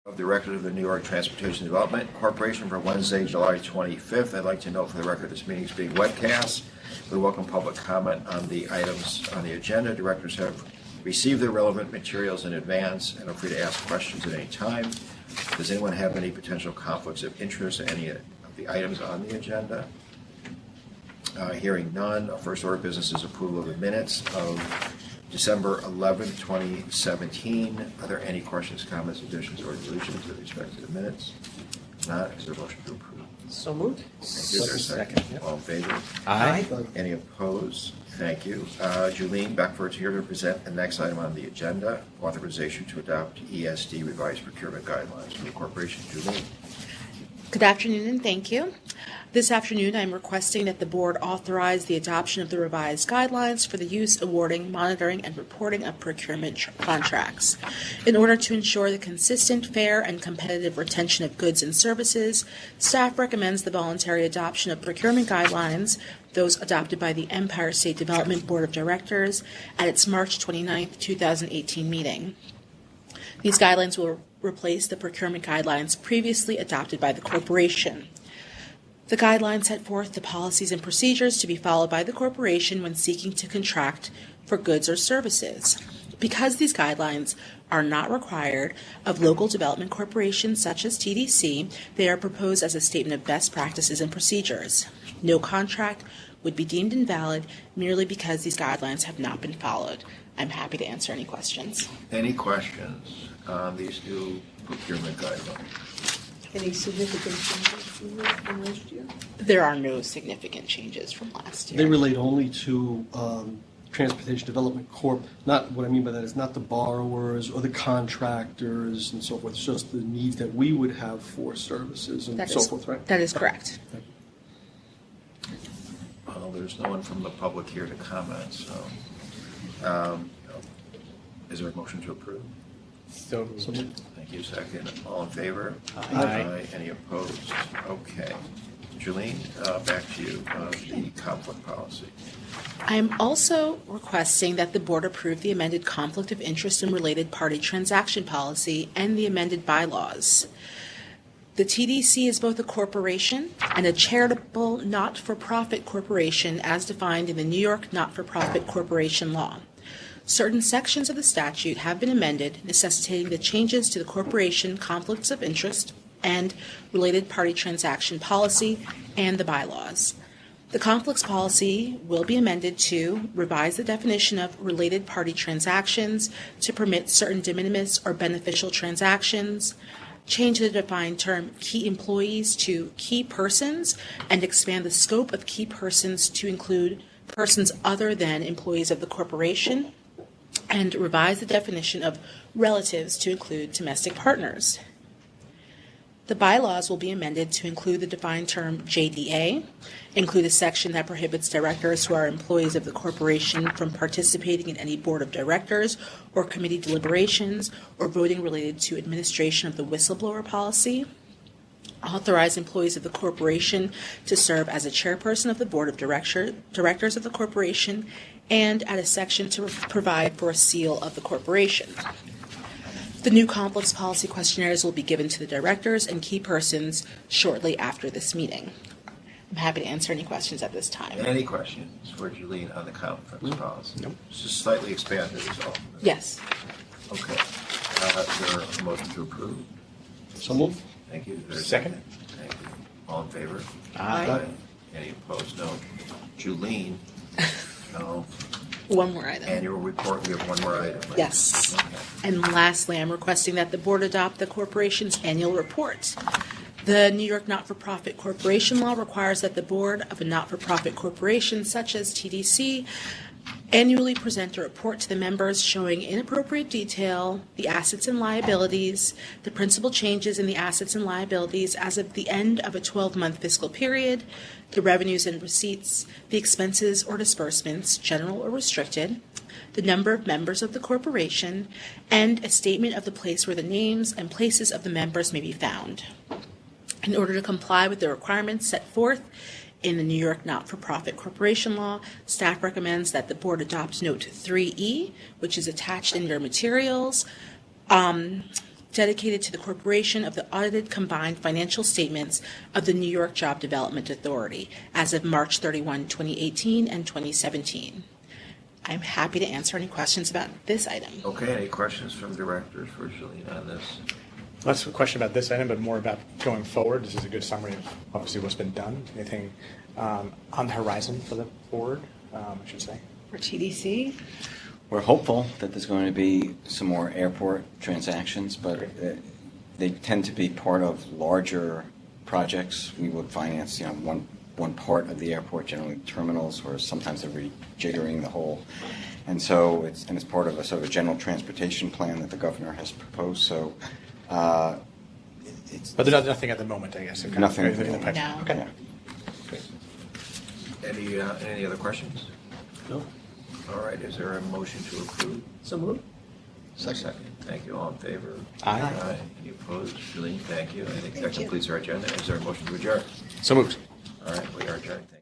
Of the record of the New York Transportation Development Corporation for Wednesday, July 25th. I'd like to note for the record this meeting is being webcast. We welcome public comment on the items on the agenda. Directors have received the relevant materials in advance and are free to ask questions at any time. Does anyone have any potential conflicts of interest in any of the items on the agenda? Hearing none. First order of business is approval of the minutes of December 11, 2017. Are there any questions, comments, additions, or deletions with respect to the minutes? If not, is there a motion to approve? So moved. Thank you. Is there a second? Yep. All in favor? Aye. Any opposed? Thank you. Julene Beckford's here to present the next item on the agenda, authorization to adopt ESD revised procurement guidelines for the corporation. Julene. Good afternoon and thank you. This afternoon, I'm requesting that the board authorize the adoption of the revised guidelines for the use, awarding, monitoring, and reporting of procurement contracts. In order to ensure the consistent, fair, and competitive retention of goods and services, staff recommends the voluntary adoption of procurement guidelines, those adopted by the Empire State Development Board of Directors at its March 29, 2018 meeting. These guidelines will replace the procurement guidelines previously adopted by the corporation. The guidelines set forth the policies and procedures to be followed by the corporation when seeking to contract for goods or services. Because these guidelines are not required of local development corporations such as TDC, they are proposed as a statement of best practices and procedures. No contract would be deemed invalid merely because these guidelines have not been followed. I'm happy to answer any questions. Any questions on these new procurement guidelines? Any significant changes from last year? There are no significant changes from last year. They relate only to Transportation Development Corp. Not what I mean by that is not the borrowers or the contractors and so forth. It's just the needs that we would have for services and so forth, right? That is correct. Well, there's no one from the public here to comment, so is there a motion to approve? So moved. Thank you. Second. All in favor? Aye. Any opposed? Okay. Julene, back to you on the conflict policy. I'm also requesting that the board approve the amended conflict of interest and related party transaction policy and the amended bylaws. The TDC is both a corporation and a charitable not-for-profit corporation as defined in the New York Not-for-Profit Corporation Law. Certain sections of the statute have been amended, necessitating the changes to the corporation conflicts of interest and related party transaction policy and the bylaws. The conflicts policy will be amended to revise the definition of related party transactions to permit certain de minimis or beneficial transactions, change the defined term key employees to key persons, and expand the scope of key persons to include persons other than employees of the corporation, and revise the definition of relatives to include domestic partners. The bylaws will be amended to include the defined term JDA, include a section that prohibits directors who are employees of the corporation from participating in any board of directors or committee deliberations or voting related to administration of the whistleblower policy, authorize employees of the corporation to serve as a chairperson of the board of directors of the corporation, and add a section to provide for a seal of the corporation. The new conflicts policy questionnaires will be given to the directors and key persons shortly after this meeting. I'm happy to answer any questions at this time. Any questions for Julene on the conflicts policy? Nope. It's just slightly expanded is all. Yes. Okay. Is there a motion to approve? So moved. Thank you. Is there a Second. Thank you. All in favor? Aye. Any opposed? No. Julene? No. One more item. Annual report. We have one more item. Right? Yes. Okay. And lastly, I'm requesting that the board adopt the corporation's annual report. The New York Not-for-Profit Corporation Law requires that the board of a not-for-profit corporation, such as TDC, annually present a report to the members showing in appropriate detail the assets and liabilities, the principal changes in the assets and liabilities as of the end of a 12-month fiscal period, the revenues and receipts, the expenses or disbursements, general or restricted, the number of members of the corporation, and a statement of the place where the names and places of the members may be found. In order to comply with the requirements set forth in the New York Not-for-Profit Corporation Law, staff recommends that the board adopt Note 3E, which is attached in your materials. To dedicated to the corporation of the audited combined financial statements of the New York Job Development Authority as of March 31, 2018 and 2017. I'm happy to answer any questions about this item. Okay, any questions from directors for Shalene on this? Less a question about this item, but more about going forward. This is a good summary of obviously what's been done. Anything on the horizon for the board, I should say? For TDC? We're hopeful that there's going to be some more airport transactions, but they tend to be part of larger projects. We would finance, one part of the airport, generally terminals, or sometimes they're rejiggering the whole. And so it's part of a sort of a general transportation plan that the governor has proposed. So But there's nothing at the moment, I guess. Nothing at the in the moment. pipeline. No. Okay. Yeah. Any other questions? No? All right, is there a motion to approve? So moved. Second. Thank you. All in favor? Aye. Any opposed? Shalene, thank you. I think that Thank you. completes our agenda. Is there a motion to adjourn? So moved. All right, we are adjourned. Thank you.